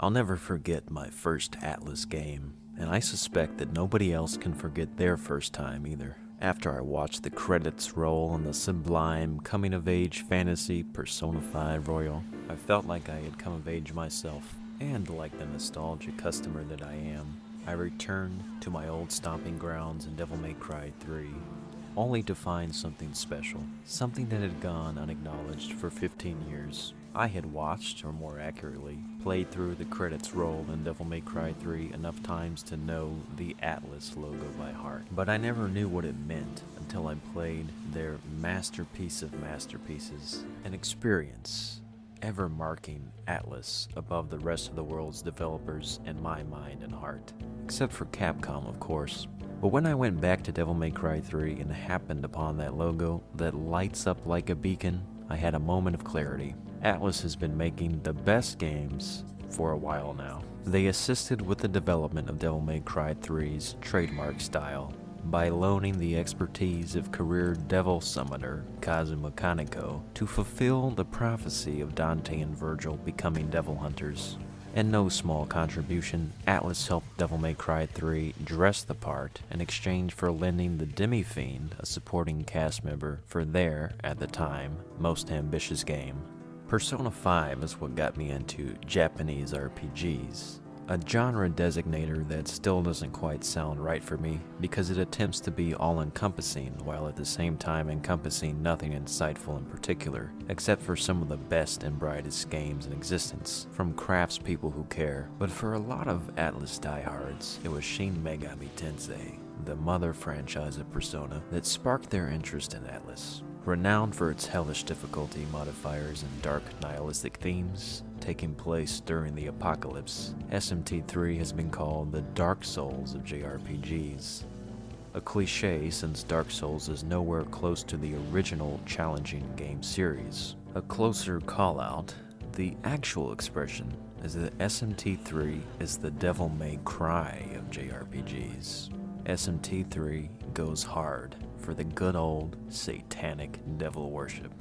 I'll never forget my first Atlas game, and I suspect that nobody else can forget their first time either. After I watched the credits roll on the sublime coming-of-age fantasy Persona 5 Royal, I felt like I had come of age myself, and like the nostalgic customer that I am, I returned to my old stomping grounds in Devil May Cry 3, only to find something special, something that had gone unacknowledged for 15 years. I had watched, or more accurately, played through the credits roll in Devil May Cry 3 enough times to know the Atlas logo by heart, but I never knew what it meant until I played their masterpiece of masterpieces, an experience ever marking Atlas above the rest of the world's developers in my mind and heart, except for Capcom, of course. But when I went back to Devil May Cry 3 and happened upon that logo that lights up like a beacon, I had a moment of clarity. Atlas has been making the best games for a while now. They assisted with the development of Devil May Cry 3's trademark style by loaning the expertise of career devil summoner Kazuma Kaneko to fulfill the prophecy of Dante and Virgil becoming devil hunters. In no small contribution, Atlas helped Devil May Cry 3 dress the part in exchange for lending the Demi-Fiend a supporting cast member for their, at the time, most ambitious game. Persona 5 is what got me into Japanese RPGs, a genre designator that still doesn't quite sound right for me because it attempts to be all-encompassing while at the same time encompassing nothing insightful in particular, except for some of the best and brightest games in existence, from craftspeople who care. But for a lot of Atlas diehards, it was Shin Megami Tensei, the mother franchise of Persona, that sparked their interest in Atlas. Renowned for its hellish difficulty modifiers and dark nihilistic themes taking place during the apocalypse, SMT3 has been called the Dark Souls of JRPGs. A cliche since Dark Souls is nowhere close to the original challenging game series. A closer call-out, the actual expression is that SMT3 is the Devil May Cry of JRPGs. SMT3 goes hard for the good old satanic devil worship.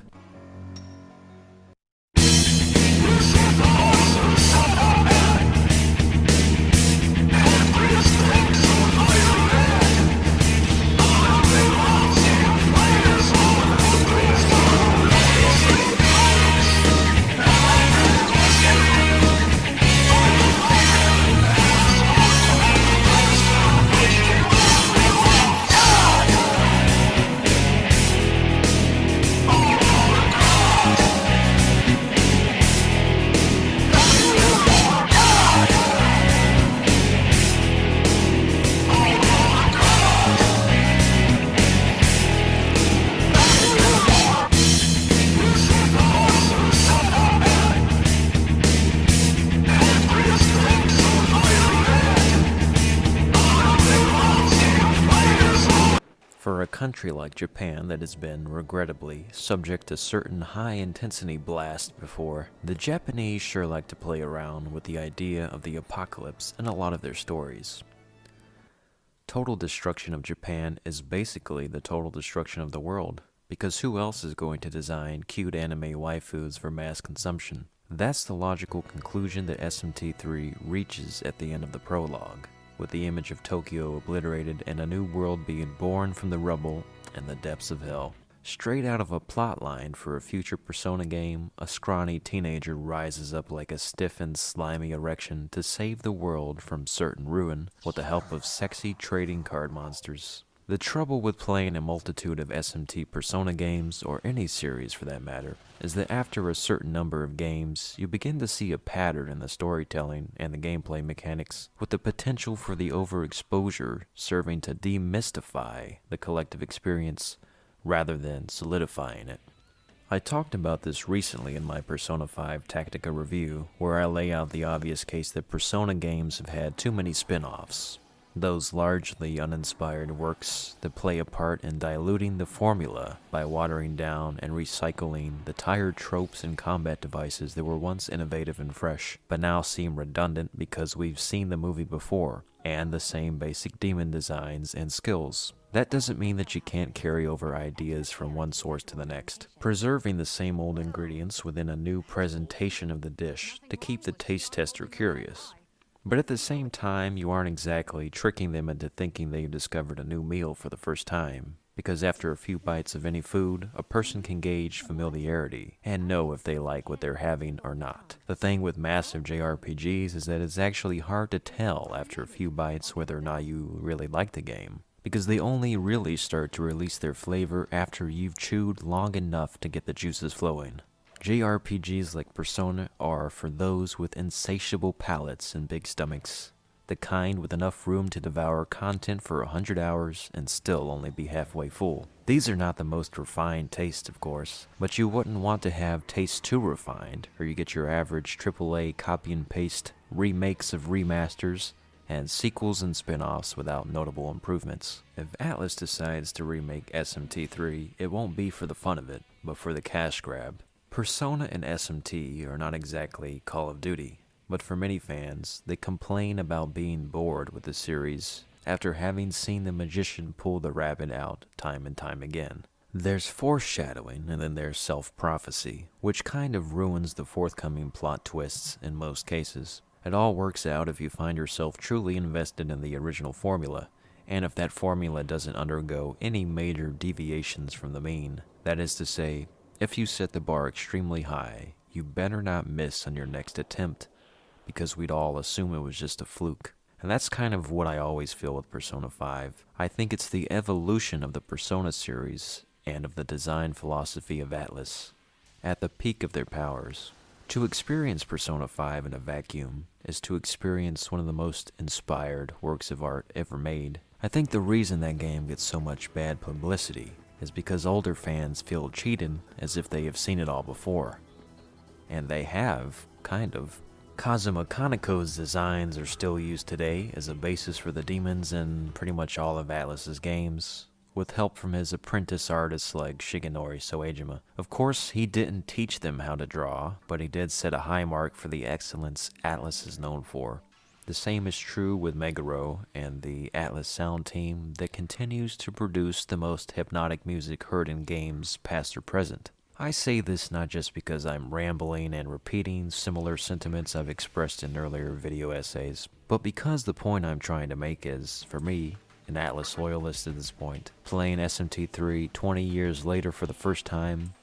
For a country like Japan that has been, regrettably, subject to certain high-intensity blasts before, the Japanese sure like to play around with the idea of the apocalypse in a lot of their stories. Total destruction of Japan is basically the total destruction of the world, because who else is going to design cute anime waifus for mass consumption? That's the logical conclusion that SMT3 reaches at the end of the prologue, with the image of Tokyo obliterated and a new world being born from the rubble and the depths of hell. Straight out of a plotline for a future Persona game, a scrawny teenager rises up like a stiffened, slimy erection to save the world from certain ruin with the help of sexy trading card monsters. The trouble with playing a multitude of SMT Persona games, or any series for that matter, is that after a certain number of games, you begin to see a pattern in the storytelling and the gameplay mechanics, with the potential for the overexposure serving to demystify the collective experience rather than solidifying it. I talked about this recently in my Persona 5 Tactica review, where I lay out the obvious case that Persona games have had too many spin-offs. Those largely uninspired works that play a part in diluting the formula by watering down and recycling the tired tropes and combat devices that were once innovative and fresh, but now seem redundant because we've seen the movie before, and the same basic demon designs and skills. That doesn't mean that you can't carry over ideas from one source to the next, preserving the same old ingredients within a new presentation of the dish to keep the taste tester curious. But at the same time, you aren't exactly tricking them into thinking they've discovered a new meal for the first time, because after a few bites of any food, a person can gauge familiarity and know if they like what they're having or not. The thing with massive JRPGs is that it's actually hard to tell after a few bites whether or not you really like the game, because they only really start to release their flavor after you've chewed long enough to get the juices flowing. JRPGs like Persona are for those with insatiable palates and big stomachs, the kind with enough room to devour content for 100 hours and still only be halfway full. These are not the most refined taste, of course, but you wouldn't want to have tastes too refined, or you get your average AAA copy and paste remakes of remasters and sequels and spin-offs without notable improvements. If Atlus decides to remake SMT 3, it won't be for the fun of it, but for the cash grab. Persona and SMT are not exactly Call of Duty, but for many fans, they complain about being bored with the series after having seen the magician pull the rabbit out time and time again. There's foreshadowing and then there's self-prophecy, which kind of ruins the forthcoming plot twists in most cases. It all works out if you find yourself truly invested in the original formula, and if that formula doesn't undergo any major deviations from the mean. That is to say, if you set the bar extremely high, you better not miss on your next attempt, because we'd all assume it was just a fluke. And that's kind of what I always feel with Persona 5. I think it's the evolution of the Persona series and of the design philosophy of Atlus at the peak of their powers. To experience Persona 5 in a vacuum is to experience one of the most inspired works of art ever made. I think the reason that game gets so much bad publicity is because older fans feel cheated as if they have seen it all before. And they have, kind of. Kazuma Kaneko's designs are still used today as a basis for the demons in pretty much all of Atlus's games, with help from his apprentice artists like Shigenori Soejima. Of course, he didn't teach them how to draw, but he did set a high mark for the excellence Atlus is known for. The same is true with Meguro and the Atlus sound team that continues to produce the most hypnotic music heard in games past or present. I say this not just because I'm rambling and repeating similar sentiments I've expressed in earlier video essays, but because the point I'm trying to make is, for me, an Atlus loyalist at this point, playing SMT3 20 years later for the first time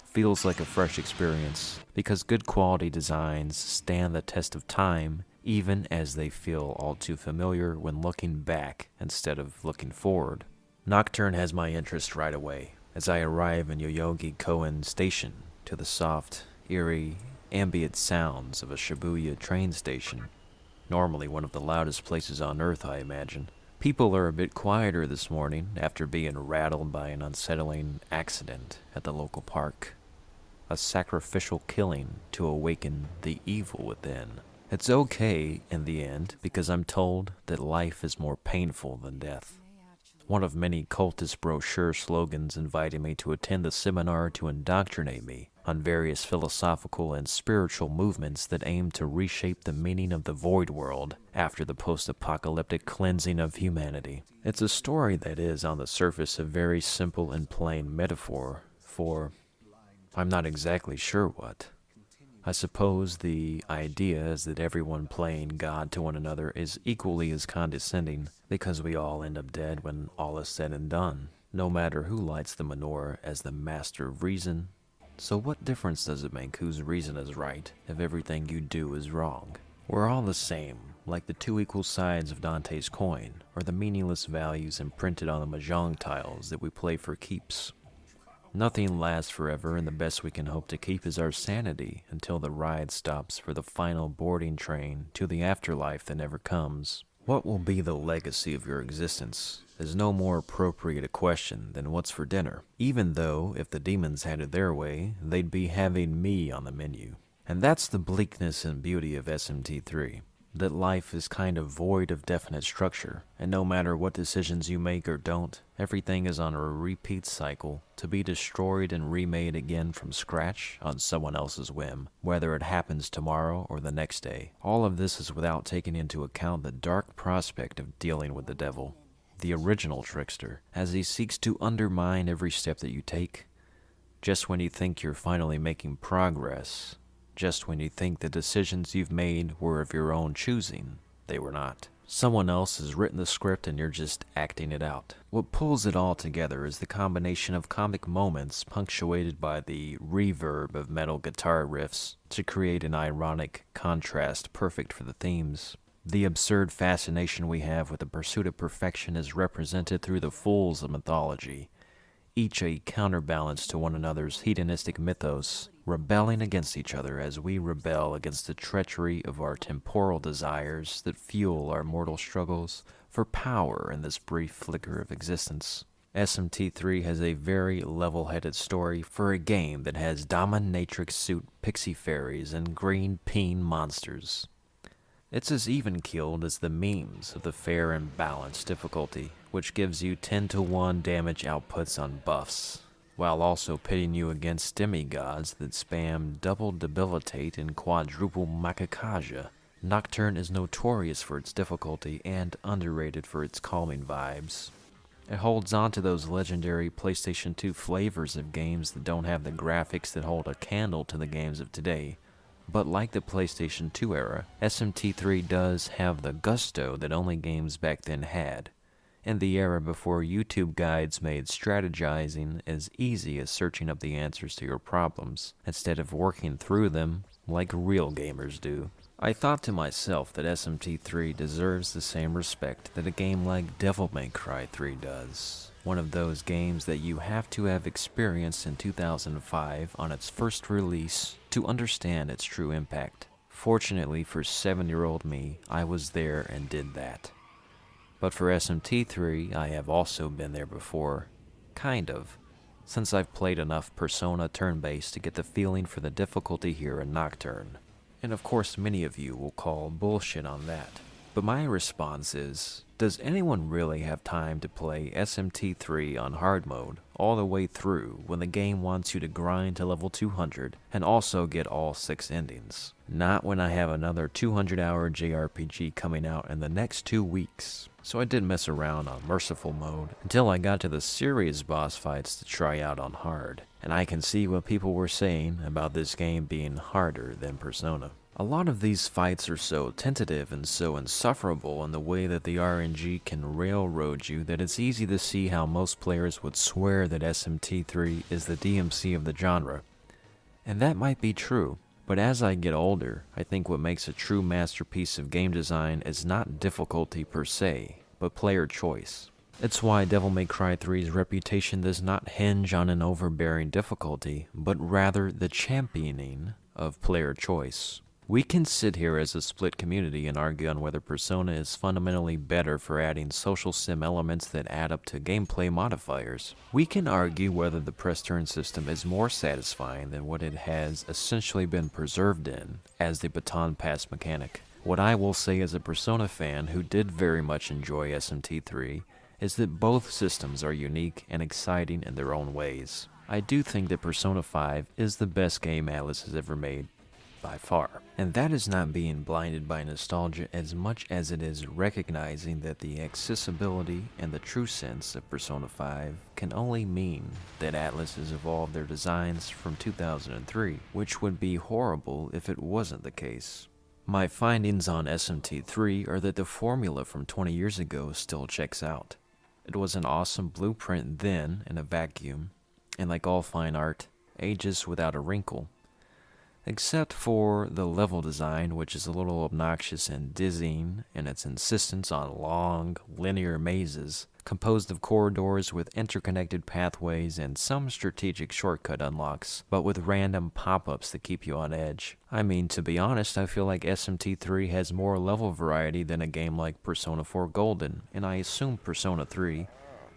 feels like a fresh experience, because good quality designs stand the test of time even as they feel all too familiar when looking back instead of looking forward. Nocturne has my interest right away, as I arrive in Yoyogi Koen Station to the soft, eerie, ambient sounds of a Shibuya train station, normally one of the loudest places on Earth, I imagine. People are a bit quieter this morning after being rattled by an unsettling accident at the local park. A sacrificial killing to awaken the evil within. It's okay in the end because I'm told that life is more painful than death. One of many cultist brochure slogans inviting me to attend the seminar to indoctrinate me on various philosophical and spiritual movements that aim to reshape the meaning of the void world after the post-apocalyptic cleansing of humanity. It's a story that is, on the surface, a very simple and plain metaphor for, I'm not exactly sure what. I suppose the idea is that everyone playing God to one another is equally as condescending, because we all end up dead when all is said and done, no matter who lights the menorah as the master of reason. So what difference does it make whose reason is right if everything you do is wrong? We're all the same, like the two equal sides of Dante's coin, or the meaningless values imprinted on the mahjong tiles that we play for keeps. Nothing lasts forever, and the best we can hope to keep is our sanity until the ride stops for the final boarding train to the afterlife that never comes. What will be the legacy of your existence is no more appropriate a question than what's for dinner, even though if the demons had it their way, they'd be having me on the menu. And that's the bleakness and beauty of SMT3. that life is kind of void of definite structure, and no matter what decisions you make or don't, everything is on a repeat cycle to be destroyed and remade again from scratch on someone else's whim, whether it happens tomorrow or the next day. All of this is without taking into account the dark prospect of dealing with the devil, the original trickster, as he seeks to undermine every step that you take. Just when you think you're finally making progress, just when you think the decisions you've made were of your own choosing, they were not. Someone else has written the script and you're just acting it out. What pulls it all together is the combination of comic moments punctuated by the reverb of metal guitar riffs to create an ironic contrast perfect for the themes. The absurd fascination we have with the pursuit of perfection is represented through the fools of mythology, each a counterbalance to one another's hedonistic mythos, rebelling against each other as we rebel against the treachery of our temporal desires that fuel our mortal struggles for power in this brief flicker of existence. SMT3 has a very level-headed story for a game that has dominatrix suit pixie fairies and green peen monsters. It's as even-keeled as the memes of the fair and balanced difficulty, which gives you 10-to-1 damage outputs on buffs, while also pitting you against demigods that spam double debilitate and quadruple makakaja. Nocturne is notorious for its difficulty and underrated for its calming vibes. It holds on to those legendary PlayStation 2 flavors of games that don't have the graphics that hold a candle to the games of today. But like the PlayStation 2 era, SMT3 does have the gusto that only games back then had, in the era before YouTube guides made strategizing as easy as searching up the answers to your problems, instead of working through them like real gamers do. I thought to myself that SMT3 deserves the same respect that a game like Devil May Cry 3 does. One of those games that you have to have experienced in 2005 on its first release to understand its true impact. Fortunately for 7-year-old me, I was there and did that. But for SMT3, I have also been there before. Kind of. Since I've played enough Persona turn-based to get the feeling for the difficulty here in Nocturne. And of course many of you will call bullshit on that. But my response is, does anyone really have time to play SMT3 on hard mode all the way through when the game wants you to grind to level 200 and also get all 6 endings? Not when I have another 200-hour JRPG coming out in the next 2 weeks. So I did mess around on merciful mode until I got to the serious boss fights to try out on hard. And I can see what people were saying about this game being harder than Persona. A lot of these fights are so tentative and so insufferable in the way that the RNG can railroad you that it's easy to see how most players would swear that SMT3 is the DMC of the genre. And that might be true, but as I get older, I think what makes a true masterpiece of game design is not difficulty per se, but player choice. It's why Devil May Cry 3's reputation does not hinge on an overbearing difficulty, but rather the championing of player choice. We can sit here as a split community and argue on whether Persona is fundamentally better for adding social sim elements that add up to gameplay modifiers. We can argue whether the press turn system is more satisfying than what it has essentially been preserved in as the baton pass mechanic. What I will say as a Persona fan who did very much enjoy SMT3 is that both systems are unique and exciting in their own ways. I do think that Persona 5 is the best game Atlus has ever made, by far. And that is not being blinded by nostalgia as much as it is recognizing that the accessibility and the true sense of Persona 5 can only mean that Atlus has evolved their designs from 2003, which would be horrible if it wasn't the case. My findings on SMT3 are that the formula from 20 years ago still checks out. It was an awesome blueprint then in a vacuum, and like all fine art, ages without a wrinkle. Except for the level design, which is a little obnoxious and dizzying in its insistence on long, linear mazes, composed of corridors with interconnected pathways and some strategic shortcut unlocks, but with random pop-ups that keep you on edge. I mean, to be honest, I feel like SMT3 has more level variety than a game like Persona 4 Golden, and I assume Persona 3,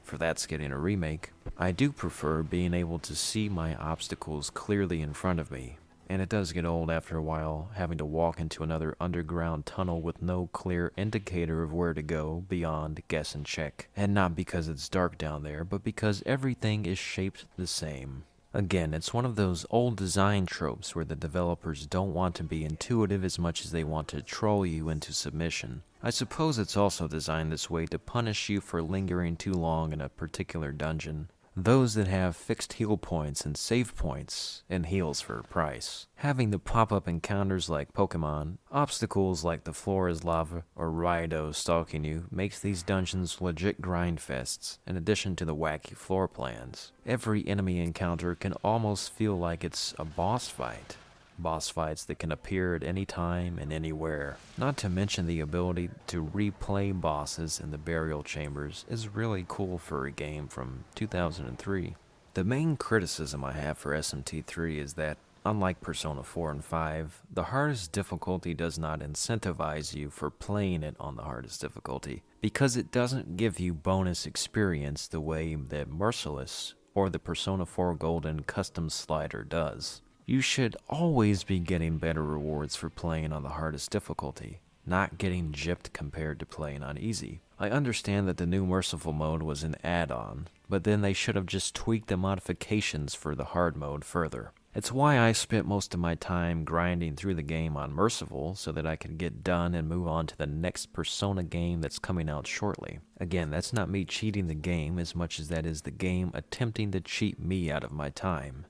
for that's getting a remake. I do prefer being able to see my obstacles clearly in front of me, and it does get old after a while, having to walk into another underground tunnel with no clear indicator of where to go beyond guess and check. And not because it's dark down there, but because everything is shaped the same. Again, it's one of those old design tropes where the developers don't want to be intuitive as much as they want to troll you into submission. I suppose it's also designed this way to punish you for lingering too long in a particular dungeon. Those that have fixed heal points and save points, and heals for a price. Having the pop-up encounters like Pokemon, obstacles like the floor is lava or Raido stalking you makes these dungeons legit grind fests, in addition to the wacky floor plans. Every enemy encounter can almost feel like it's a boss fight. Boss fights that can appear at any time and anywhere. Not to mention the ability to replay bosses in the burial chambers is really cool for a game from 2003. The main criticism I have for SMT3 is that, unlike Persona 4 and 5, the hardest difficulty does not incentivize you for playing it on the hardest difficulty, because it doesn't give you bonus experience the way that Merciless or the Persona 4 Golden custom slider does. You should always be getting better rewards for playing on the hardest difficulty, not getting gypped compared to playing on easy. I understand that the new Merciful mode was an add-on, but then they should have just tweaked the modifications for the hard mode further. It's why I spent most of my time grinding through the game on Merciful so that I could get done and move on to the next Persona game that's coming out shortly. Again, that's not me cheating the game as much as that is the game attempting to cheat me out of my time.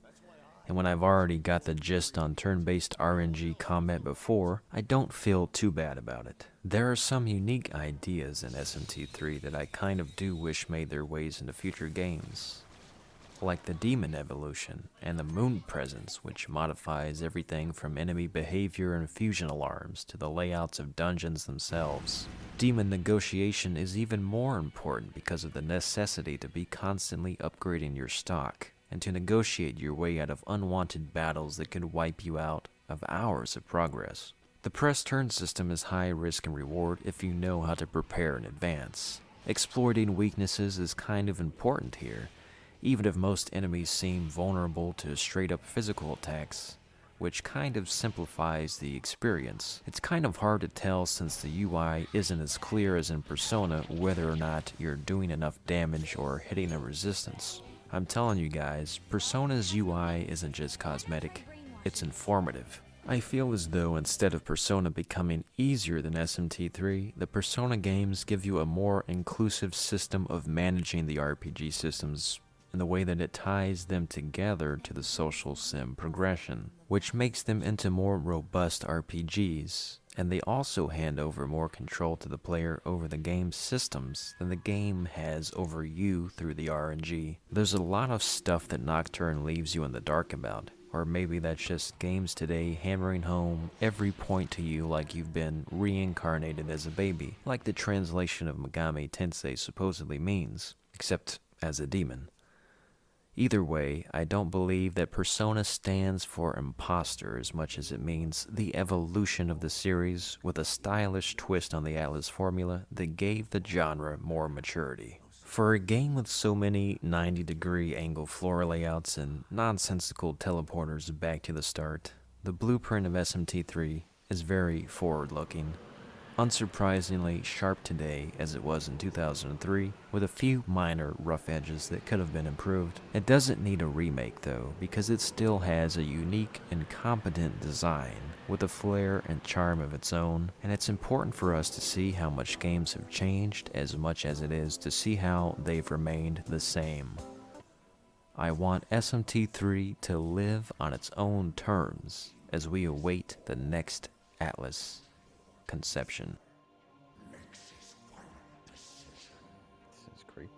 And when I've already got the gist on turn-based RNG combat before, I don't feel too bad about it. There are some unique ideas in SMT3 that I kind of do wish made their ways into future games. Like the Demon Evolution and the Moon Presence, which modifies everything from enemy behavior and fusion alarms to the layouts of dungeons themselves. Demon Negotiation is even more important because of the necessity to be constantly upgrading your stock, and to negotiate your way out of unwanted battles that could wipe you out of hours of progress. The press turn system is high risk and reward if you know how to prepare in advance. Exploiting weaknesses is kind of important here, even if most enemies seem vulnerable to straight up physical attacks, which kind of simplifies the experience. It's kind of hard to tell since the UI isn't as clear as in Persona whether or not you're doing enough damage or hitting a resistance. I'm telling you guys, Persona's UI isn't just cosmetic, it's informative. I feel as though instead of Persona becoming easier than SMT3, the Persona games give you a more inclusive system of managing the RPG systems in the way that it ties them together to the social sim progression, which makes them into more robust RPGs. And they also hand over more control to the player over the game's systems than the game has over you through the RNG. There's a lot of stuff that Nocturne leaves you in the dark about, or maybe that's just games today hammering home every point to you like you've been reincarnated as a baby, like the translation of Megami Tensei supposedly means, except as a demon. Either way, I don't believe that Persona stands for imposter as much as it means the evolution of the series with a stylish twist on the Atlas formula that gave the genre more maturity. For a game with so many 90-degree angle floor layouts and nonsensical teleporters back to the start, the blueprint of SMT3 is very forward-looking. Unsurprisingly sharp today as it was in 2003, with a few minor rough edges that could have been improved. It doesn't need a remake though, because it still has a unique and competent design with a flair and charm of its own, and it's important for us to see how much games have changed as much as it is to see how they've remained the same. I want SMT3 to live on its own terms as we await the next Atlas conception. This is creepy.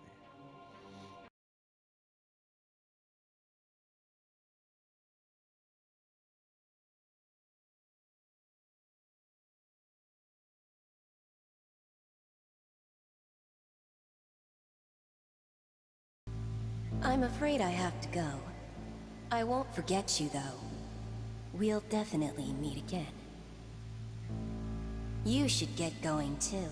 I'm afraid I have to go. I won't forget you, though. We'll definitely meet again. You should get going, too.